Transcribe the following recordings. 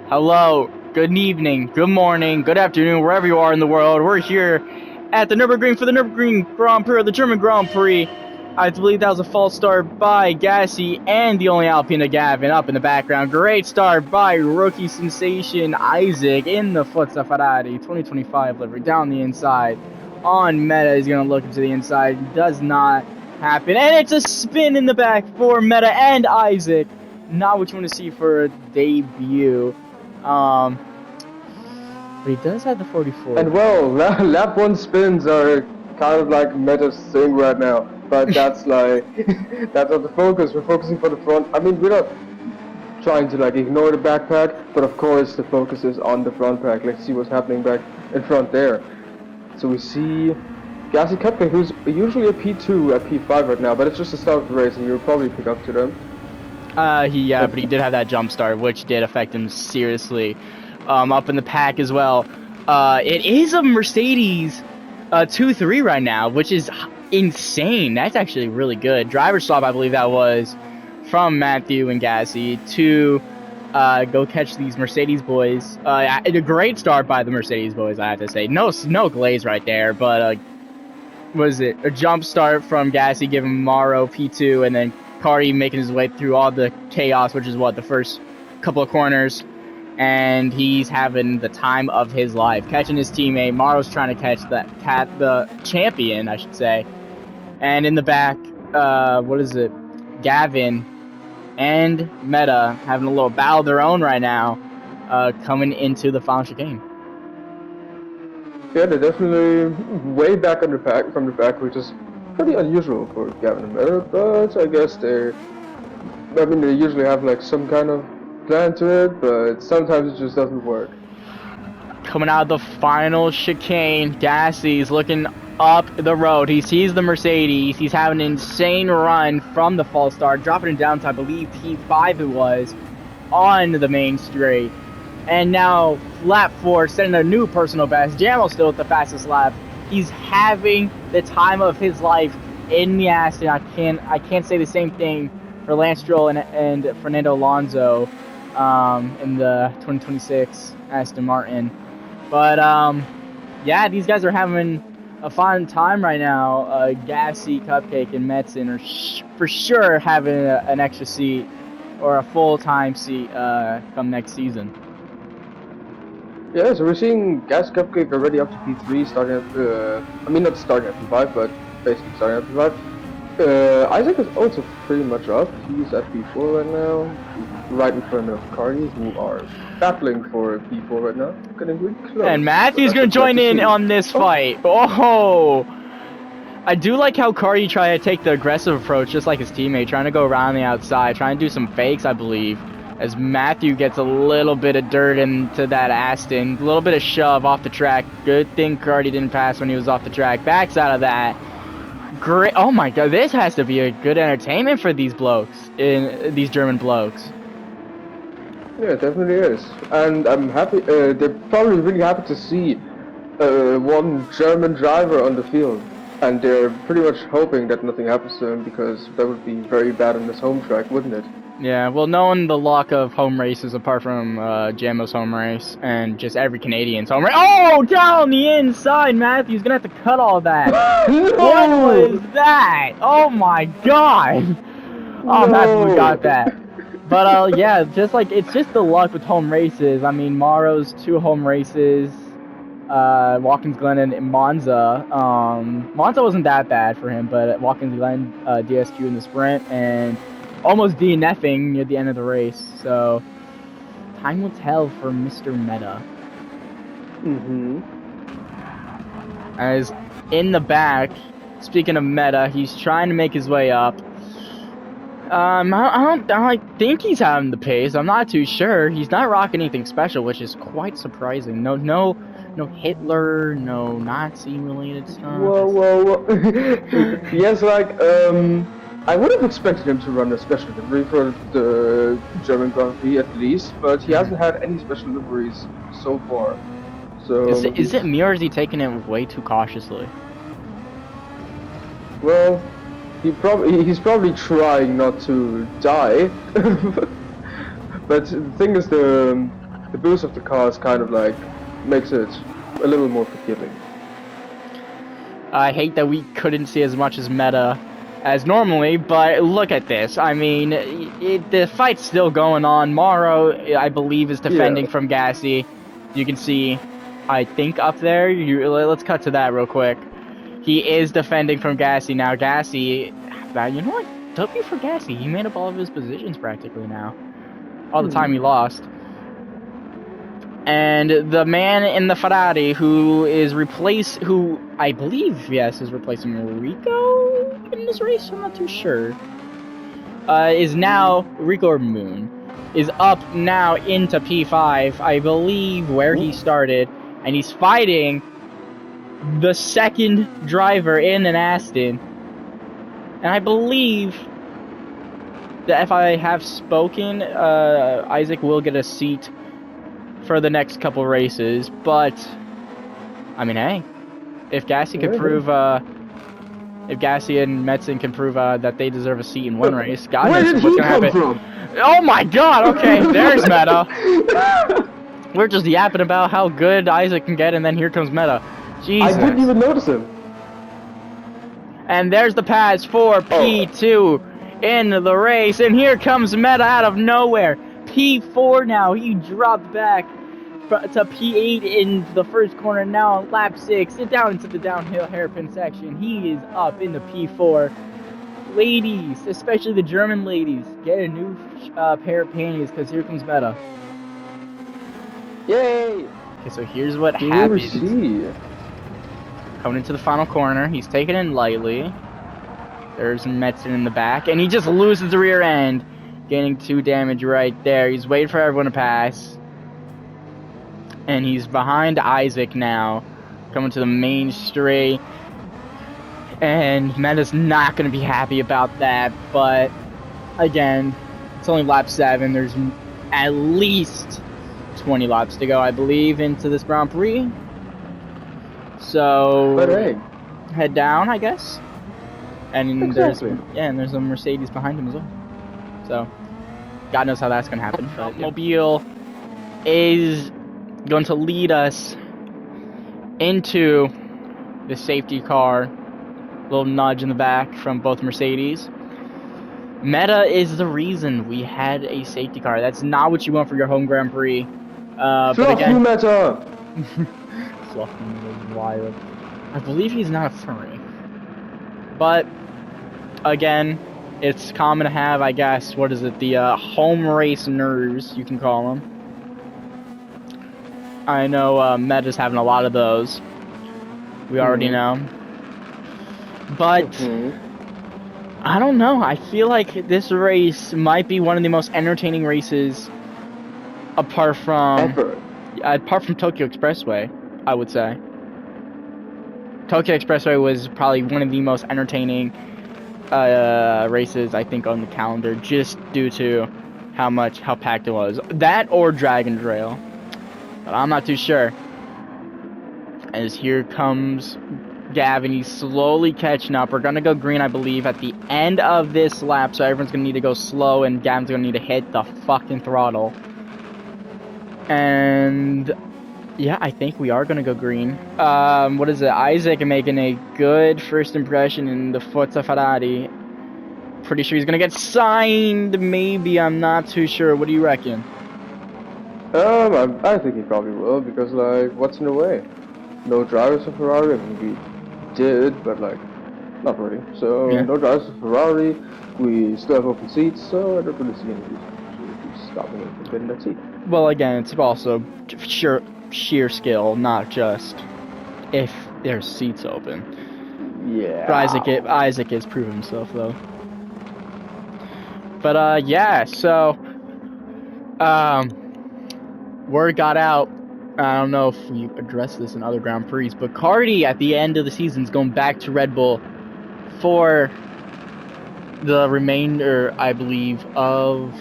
Hello, good evening, good morning, good afternoon, wherever you are in the world. We're here at the Nürburgring for the Nürburgring Grand Prix, or the German Grand Prix. I believe that was a false start by Gassi and the only Alpina Gavin up in the background. Great start by rookie sensation Isaac in the Forza Ferrari 2025 livery down the inside. On Meta, he's going to look into the inside. Does not happen. And it's a spin in the back for Meta and Isaac. Not what you want to see for a debut. But he does have the 44. And well, lap one spins are kind of like Meta's thing right now. But that's like, that's not the focus. We're focusing for the front. I mean, we're not trying to like ignore the backpack, but of course the focus is on the front pack. Let's see what's happening back in front there. So we see Gassi Cupcake, who's usually a P2 at P5 right now, but it's just the start of the race and you'll probably pick up to them. But he did have that jump start, which did affect him seriously. Up in the pack as well. It is a Mercedes 2-3 right now, which is insane. That's actually really good. Driver swap, I believe that was, from Matthew and Gassi to go catch these Mercedes boys. A great start by the Mercedes boys, I have to say. No glaze right there, but was it a jump start from Gassi giving Morrow P2, and then Cardi making his way through all the chaos, which is what, the first couple of corners, and he's having the time of his life, catching his teammate. Morrow's trying to catch the champion, I should say. And in the back, Gavin and Meta having a little battle of their own right now, coming into the final chicane. Yeah, they're definitely way back on the pack, from the back, which is pretty unusual for Gavin and Meta, but I guess they usually have like some kind of plan to it, but sometimes it just doesn't work. Coming out of the final chicane, Gassi's looking up the road. He sees the Mercedes. He's having an insane run from the false start, dropping it down to, I believe, P5 it was, on the main straight. And now, lap 4, setting a new personal best. Jamo's still at the fastest lap. He's having the time of his life in the Aston. I can't say the same thing for Lance Stroll and Fernando Alonso in the 2026 Aston Martin. But yeah, these guys are having a fun time right now. Gassi, Cupcake, and Metzen are for sure having an extra seat or a full-time seat come next season. Yeah, so we're seeing Gas Cupcake already up to P3, starting at, not starting at P5, but basically starting at P5. Isaac is also pretty much up. He's at P4 right now, right in front of Cardi, who are battling for P4 right now. Getting really close. And Matthew's gonna join in on this fight. Oh! I do like how Cardi tried to take the aggressive approach, just like his teammate, trying to go around the outside, trying to do some fakes, I believe. As Matthew gets a little bit of dirt into that Aston, a little bit of shove off the track. Good thing Cardi didn't pass when he was off the track. Backs out of that. Great! Oh my God, this has to be a good entertainment for these blokes, these German blokes. Yeah, it definitely is, and I'm happy. They're probably really happy to see one German driver on the field, and they're pretty much hoping that nothing happens to him, because that would be very bad on this home track, wouldn't it? Yeah, well, knowing the luck of home races, apart from Jamo's home race and just every Canadian's home race. Oh, down the inside, Matthew's gonna have to cut all that. No! What was that? Oh my God! Oh, No! Matthew got that. But yeah, it's just the luck with home races. I mean, Morrow's 2 home races, Watkins Glen and Monza. Monza wasn't that bad for him, but Watkins Glen, DSQ in the sprint, and almost DNFing near the end of the race. So time will tell for Mr. Meta. As in the back, speaking of Meta, he's trying to make his way up. I think he's having the pace. I'm not too sure. He's not rocking anything special, which is quite surprising. No Hitler, no Nazi related stuff. Whoa. Yes, I would have expected him to run a special livery for the German Grand Prix at least, but he hasn't had any special liveries so far. So is it me, or is he taking it way too cautiously? Well, he's probably trying not to die. But the thing is, the boost of the cars kind of like makes it a little more forgiving. I hate that we couldn't see as much as meta as normally, but look at this. I mean, the fight's still going on. Morrow, I believe, is defending from Gassy. You can see, I think, up there. Let's cut to that real quick. He is defending from Gassy now. Gassy, you know what? W for Gassy. He made up all of his positions practically now. All the time he lost. And the man in the Ferrari who I believe, yes, is replacing Rico in this race, I'm not too sure, is now, Rico or Moon, is up now into P5, I believe, where he started, and he's fighting the second driver in an Aston. And I believe that if I have spoken, Isaac will get a seat for the next couple races, but I mean, hey, if Gassy can prove, if Gassy and Metzen can prove that they deserve a seat in one race, God knows what's gonna happen. From? Oh my God! Okay, there's Meta. We're just yapping about how good Isaac can get, and then here comes Meta. Jesus. I didn't even notice him. And there's the pass for P2 in the race, and here comes Meta out of nowhere. P4 now, he dropped back to P8 in the first corner, now on lap 6, down into the downhill hairpin section. He is up into P4. Ladies, especially the German ladies, get a new pair of panties, because here comes Meta. Yay! Okay, so here's what happens. Coming into the final corner, he's taking it lightly. There's Metzen in the back, and he just loses the rear end. Gaining 2 damage right there. He's waiting for everyone to pass. And he's behind Isaac now. Coming to the main straight. And Meta's not going to be happy about that. But, again, it's only lap 7. There's at least 20 laps to go, I believe, into this Grand Prix. So, head down, I guess. And there's a Mercedes behind him as well. So, God knows how that's going to happen. But Mobile is going to lead us into the safety car. Little nudge in the back from both Mercedes. Meta is the reason we had a safety car. That's not what you want for your home Grand Prix. But again, Meta! Wild. I believe he's not a furry. But, again, it's common to have, I guess, what is it, the home race nerves, you can call them. I know Meta's having a lot of those. We already know. But, I don't know, I feel like this race might be one of the most entertaining races apart from Tokyo Expressway, I would say. Tokyo Expressway was probably one of the most entertaining races I think on the calendar, just due to how packed it was. That or Dragon Trail, but I'm not too sure. As here comes Gavin, he's slowly catching up. We're gonna go green, I believe, at the end of this lap, so everyone's gonna need to go slow, and Gavin's gonna need to hit the fucking throttle. And yeah, I think we are gonna go green. What is it? Isaac making a good first impression in the Forza Ferrari. Pretty sure he's gonna get signed, maybe, I'm not too sure. What do you reckon? I think he probably will, because, like, what's in the way? No drivers for Ferrari, I mean, we did, but, like, not really. So, no drivers for Ferrari, we still have open seats, so I don't really see any reason to stopping him from getting that seat. Well, again, it's also sheer skill, not just if there's seats open. Yeah. But Isaac has proven himself, though. But, yeah, so, word got out, I don't know if we addressed this in other Grand Prix, but Cardi at the end of the season is going back to Red Bull for the remainder, I believe, of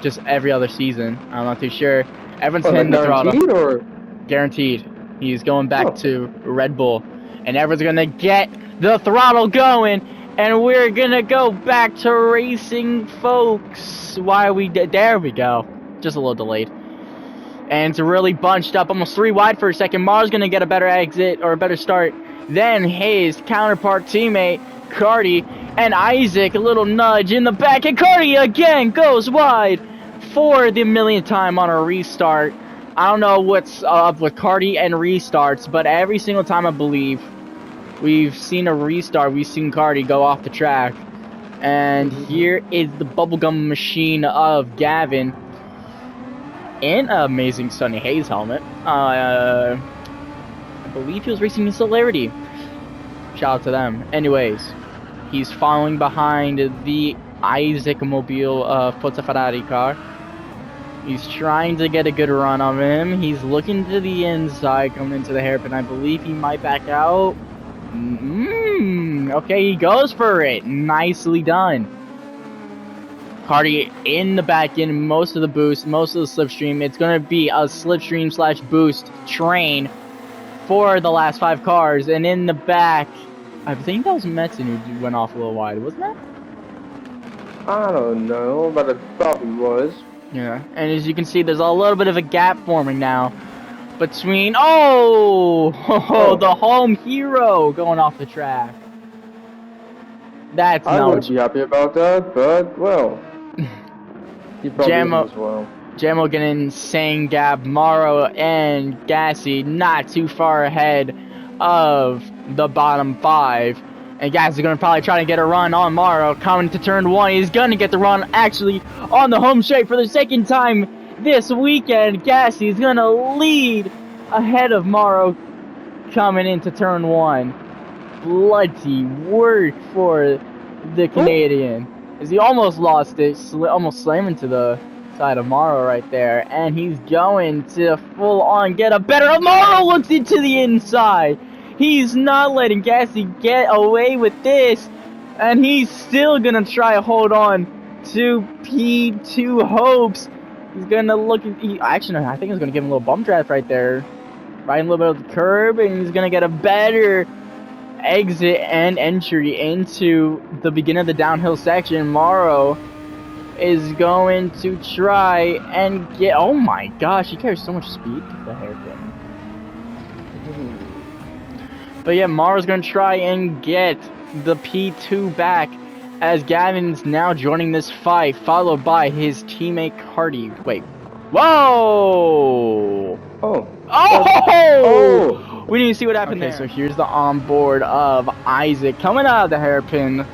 just every other season. I'm not too sure. Everyone's hitting the throttle. Or? Guaranteed. He's going back to Red Bull, and everyone's gonna get the throttle going, and we're gonna go back to racing, folks. Why are we there we go. Just a little delayed. And it's really bunched up, almost 3 wide for a second. Mars gonna get a better exit or a better start than his counterpart teammate, Cardi. And Isaac, a little nudge in the back, and Cardi again goes wide for the millionth time on a restart. I don't know what's up with Cardi and restarts, but every single time I believe we've seen a restart, we've seen Cardi go off the track. And here is the bubblegum machine of Gavin in an amazing Sunny Hayes helmet. I believe he was racing in Celerity. Shout out to them. Anyways, he's following behind the Isaac Mobile Forza Ferrari car. He's trying to get a good run on him. He's looking to the inside, coming into the hairpin. I believe he might back out. Okay, he goes for it. Nicely done. Cardi in the back end, most of the boost, most of the slipstream. It's going to be a slipstream slash boost train for the last 5 cars. And in the back, I think that was Metzen who went off a little wide, wasn't that? I don't know, but it probably was. Yeah, and as you can see, there's a little bit of a gap forming now between, the home hero going off the track. That's I would be happy about that, but, well, he probably is as well. Jamo getting an insane gap. Morrow and Gassy not too far ahead of the bottom 5. And Gassy going to probably try to get a run on Morrow. Coming to turn 1. He's going to get the run actually on the home straight for the second time this weekend. Gassy is going to lead ahead of Morrow coming into turn 1. Bloody work for the Canadian. As he almost lost it, almost slamming to the side of Morrow right there. And he's going to full on get a better. Morrow looks into the inside. He's not letting Gassy get away with this. And he's still going to try to hold on to P2 hopes. He's going to look at... Actually, I think he's going to give him a little bump draft right there. Riding a little bit of the curb. And he's going to get a better exit and entry into the beginning of the downhill section. Morrow is going to try and get... Oh my gosh, he carries so much speed to the hairpin. But yeah, Morrow's going to try and get the P2 back as Gavin's now joining this fight, followed by his teammate Cardi. Wait. Whoa! Oh! We need to see what happened there. So here's the onboard of Isaac coming out of the hairpin,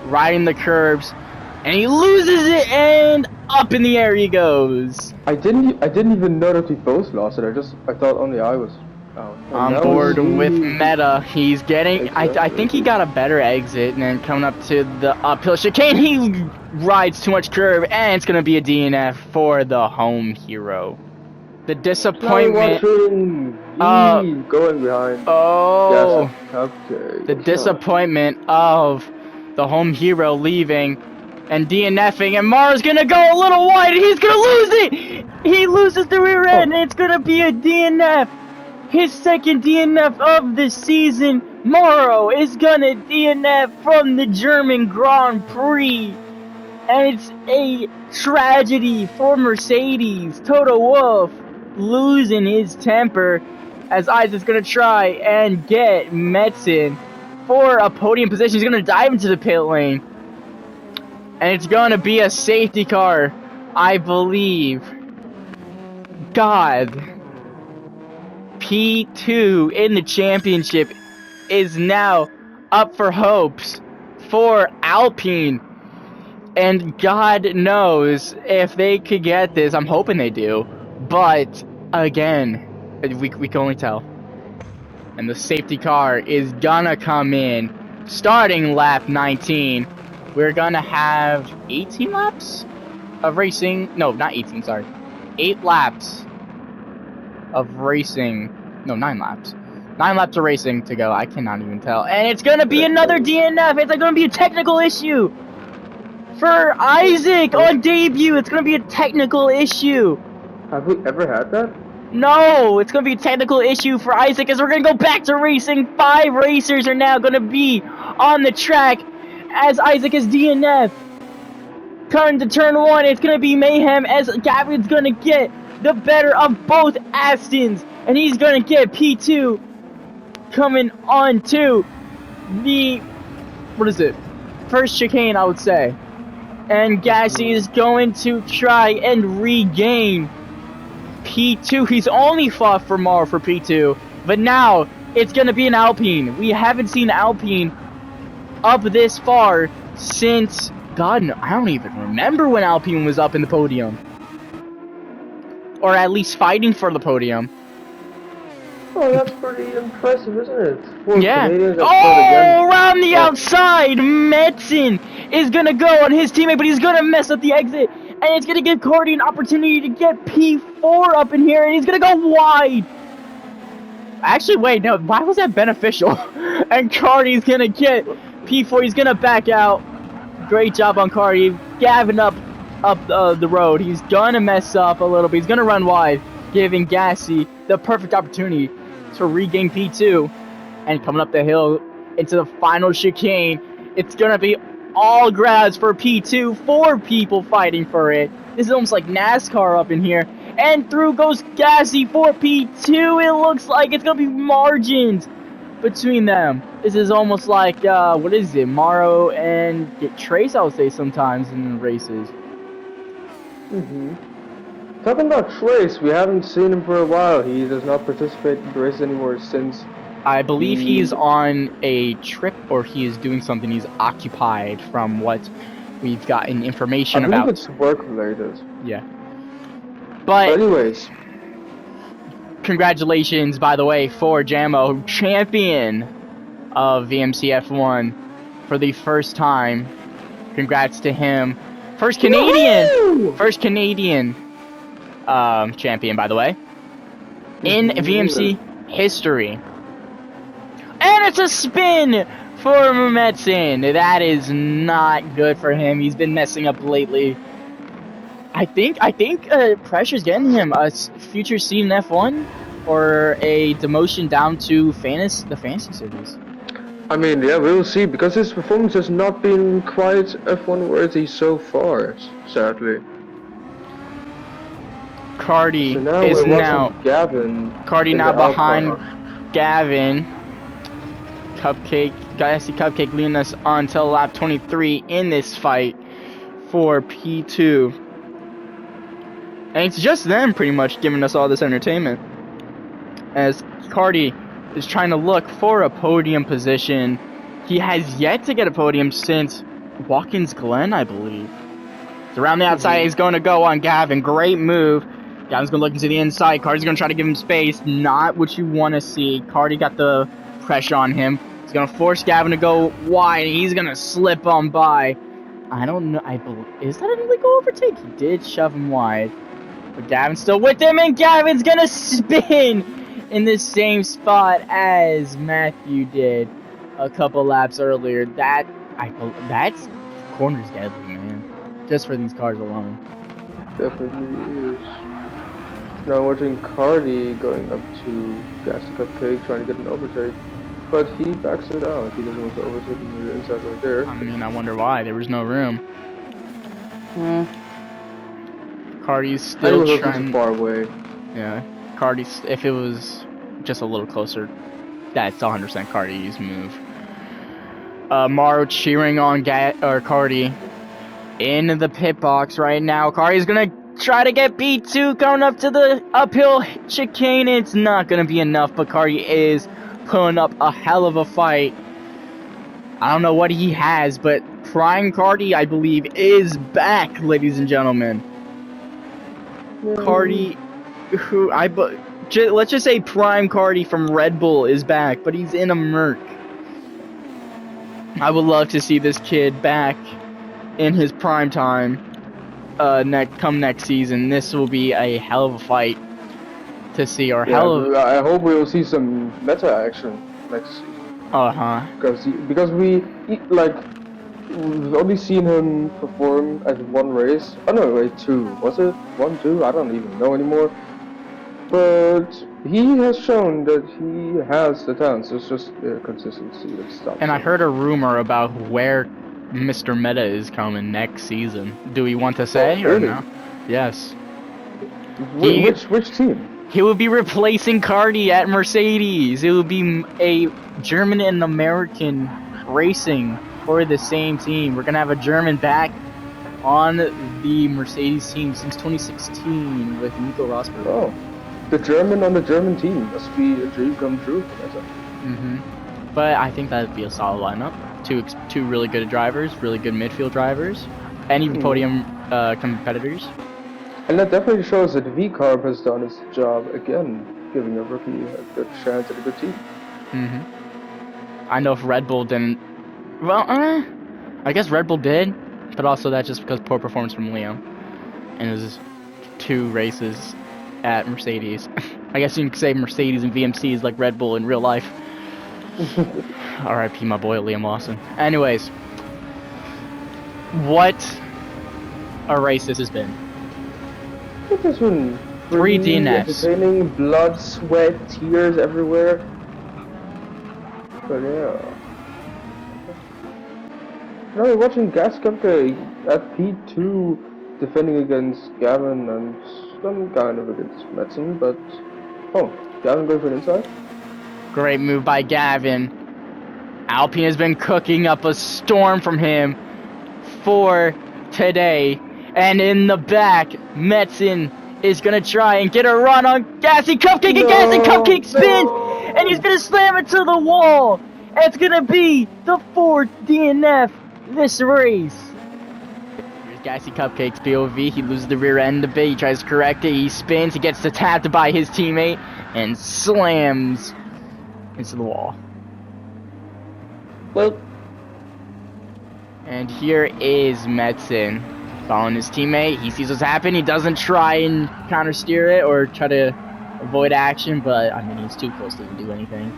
riding the curbs, and he loses it, and up in the air he goes. I didn't even know that we both lost it. I thought only I was out. On board with Meta. He's getting... I think he got a better exit, and then coming up to the uphill chicane, he rides too much curb, and it's going to be a DNF for the home hero. The disappointment... going behind. Oh! Yes, okay. The disappointment of the home hero leaving and DNFing, and Mara's going to go a little wide, and he's going to lose it! He loses the rear end, and it's going to be a DNF. His second DNF of the season. Morrow is gonna DNF from the German Grand Prix. And it's a tragedy for Mercedes. Toto Wolff losing his temper as Isaac's gonna try and get Metzen for a podium position. He's gonna dive into the pit lane. And it's gonna be a safety car, I believe. God. P2 in the championship is now up for hopes for Alpine, and God knows if they could get this. I'm hoping they do, but again, we can only tell. And the safety car is gonna come in starting lap 19. We're gonna have 18 laps of racing. No, not 18, sorry, 8 laps of racing. No, 9 laps. 9 laps of racing to go. I cannot even tell. And it's going to be another DNF. It's going to be a technical issue for Isaac on debut. It's going to be a technical issue. Have we ever had that? No, it's going to be a technical issue for Isaac as we're going to go back to racing. 5 racers are now going to be on the track as Isaac is DNF. Coming to turn 1, it's going to be mayhem as Gavin's going to get the better of both Astons, and he's gonna get P2 coming on to the, what is it, first chicane, I would say. And Gasly is going to try and regain P2. He's only fought for more for P2, but now it's going to be an Alpine. We haven't seen Alpine up this far since, God, no, I don't even remember when Alpine was up in the podium. Or at least fighting for the podium. Oh, that's pretty impressive, isn't it? Four Yeah. Canadians that fought Oh, again. around the outside, Metzen is going to go on his teammate, but he's going to mess up the exit. And it's going to give Cardi an opportunity to get P4 up in here, and he's going to go wide. Actually, wait, no, why was that beneficial? And Cardi's going to get P4. He's going to back out. Great job on Cardi. Gavin up the road. He's going to mess up a little bit. He's going to run wide, giving Gasly the perfect opportunity to regain P2. And coming up the hill into the final chicane, it's going to be all grabs for P2. 4 people fighting for it. This is almost like NASCAR up in here. And through goes Gasly for P2. It looks like it's going to be margins between them. This is almost like, what is it? Morrow and Trace, I would say, sometimes in races. Talking about Trace, we haven't seen him for a while. He does not participate in the race anymore since... I believe he's on a trip, or he is doing something. He's occupied from what we've gotten information about. I believe it's work-related. Yeah. But anyways, congratulations, by the way, for Jamo, champion of VMC F1 for the first time. Congrats to him. First Canadian champion, by the way, in VMC history. And it's a spin for Metzen. That is not good for him. He's been messing up lately. I think pressure's getting him a future seat in F1 or a demotion down to the fantasy series. I mean, yeah, we'll see, because his performance has not been quite F1 worthy so far, sadly. Cardi so is now Gavin. Cardi now behind Gavin. Cupcake leading us on to lap 23 in this fight for P2. And it's just them pretty much giving us all this entertainment, as Cardi is trying to look for a podium position. He has yet to get a podium since Watkins Glen, I believe. So around the outside, he's going to go on Gavin. Great move. Gavin's going to look into the inside. Cardi's going to try to give him space. Not what you want to see. Cardi got the pressure on him. He's going to force Gavin to go wide. He's going to slip on by. I don't know. Is that an illegal overtake? He did shove him wide. But Gavin's still with him, and Gavin's going to spin in the same spot as Matthew did a couple laps earlier. That's corner's deadly, man. Just for these cars alone. Definitely is. Now watching Cardi going up to Gas Cupcake, trying to get an overtake, but he backs it out. He doesn't want to overtake him the inside right there. I mean, I wonder why. There was no room. Cardi's still trying. Far away. Yeah, Cardi's. If it was just a little closer, that's 100% Cardi's move. Morrow cheering on Cardi in the pit box right now. Cardi's gonna try to get B2 going up to the uphill chicane. It's not gonna be enough, but Cardi is pulling up a hell of a fight. I don't know what he has, but Prime Cardi, I believe, is back, ladies and gentlemen. Cardi, let's just say Prime Cardi from Red Bull is back, but he's in a Merc. I would love to see this kid back in his prime time come next season. This will be a hell of a fight to see, or I hope we will see some meta action next season. Because we've only seen him perform at one race. Oh no, wait, 2. Was it 1, 2? I don't even know anymore. But he has shown that he has the talent. So it's just consistency that stops. And I heard a rumor about where Mr. Meta is coming next season. Do we want to say or no? Yes. Which team? He will be replacing Cardi at Mercedes. It will be a German and American racing for the same team. We're gonna have a German back on the Mercedes team since 2016 with Nico Rosberg. Oh, the German on the German team must be a dream come true for myself. But I think that'd be a solid lineup. Two really good drivers, really good midfield drivers, and even podium competitors. And that definitely shows that V-Carb has done its job again, giving a rookie a good chance at a good team. I know if Red Bull didn't... Well, I guess Red Bull did, but also that's just because poor performance from Leo. And it was 2 races at Mercedes. I guess you can say Mercedes and VMC is like Red Bull in real life. R.I.P. my boy Liam Lawson. Anyways, what a race this has been. It has been 3 DNFs. Entertaining, blood, sweat, tears everywhere. But yeah. Now we're watching Gas Cupcake at P2 defending against Gavin and some kind of against Metzen, but oh, Gavin going for an inside? Great move by Gavin. Alpine has been cooking up a storm from him for today. And in the back, Metzen is gonna try and get a run on Gassy Cupcake, and Gassy Cupcake spins, and he's gonna slam it to the wall. It's gonna be the 4th DNF this race. Here's Gassy Cupcake's POV. He loses the rear end a bit. He tries to correct it. He spins. He gets tapped by his teammate and slams into the wall. Well, and here is Metzen following his teammate. He sees what's happening. He doesn't try and counter steer it or try to avoid action, but I mean, he's too close to do anything.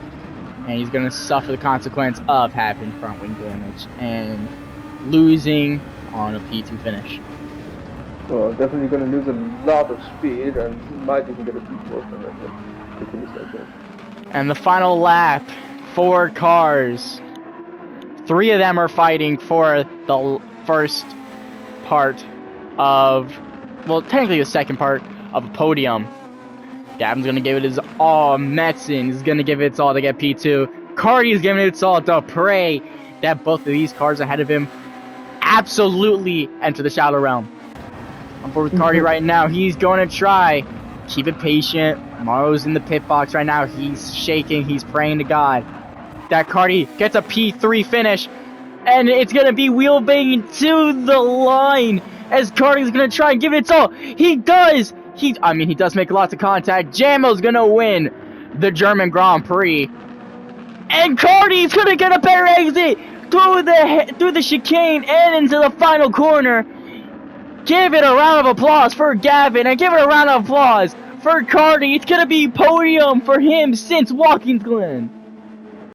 And he's gonna suffer the consequence of having front wing damage and losing on a P2 finish. well, definitely gonna lose a lot of speed and might even get a P4 from it. Continue section. And the final lap, 4 cars. 3 of them are fighting for the first part of, well, technically the second part of a podium. Gavin's gonna give it his all. Metzen is gonna give it its all to get P2. Cardi is giving it its all to Prix. That both of these cars ahead of him absolutely enter the shallow realm. I'm board with Cardi right now. He's going to try. Keep it patient. Maro's in the pit box right now. He's shaking. He's praying to God that Cardi gets a P3 finish. And it's going to be wheel banging to the line as Cardi's going to try and give it its all. He does. He does make lots of contact. Jamo's going to win the German Grand Prix. And Cardi's going to get a better exit through the chicane and into the final corner. Give it a round of applause for Gavin, and give it a round of applause for Cardi. It's going to be podium for him since Watkins Glen.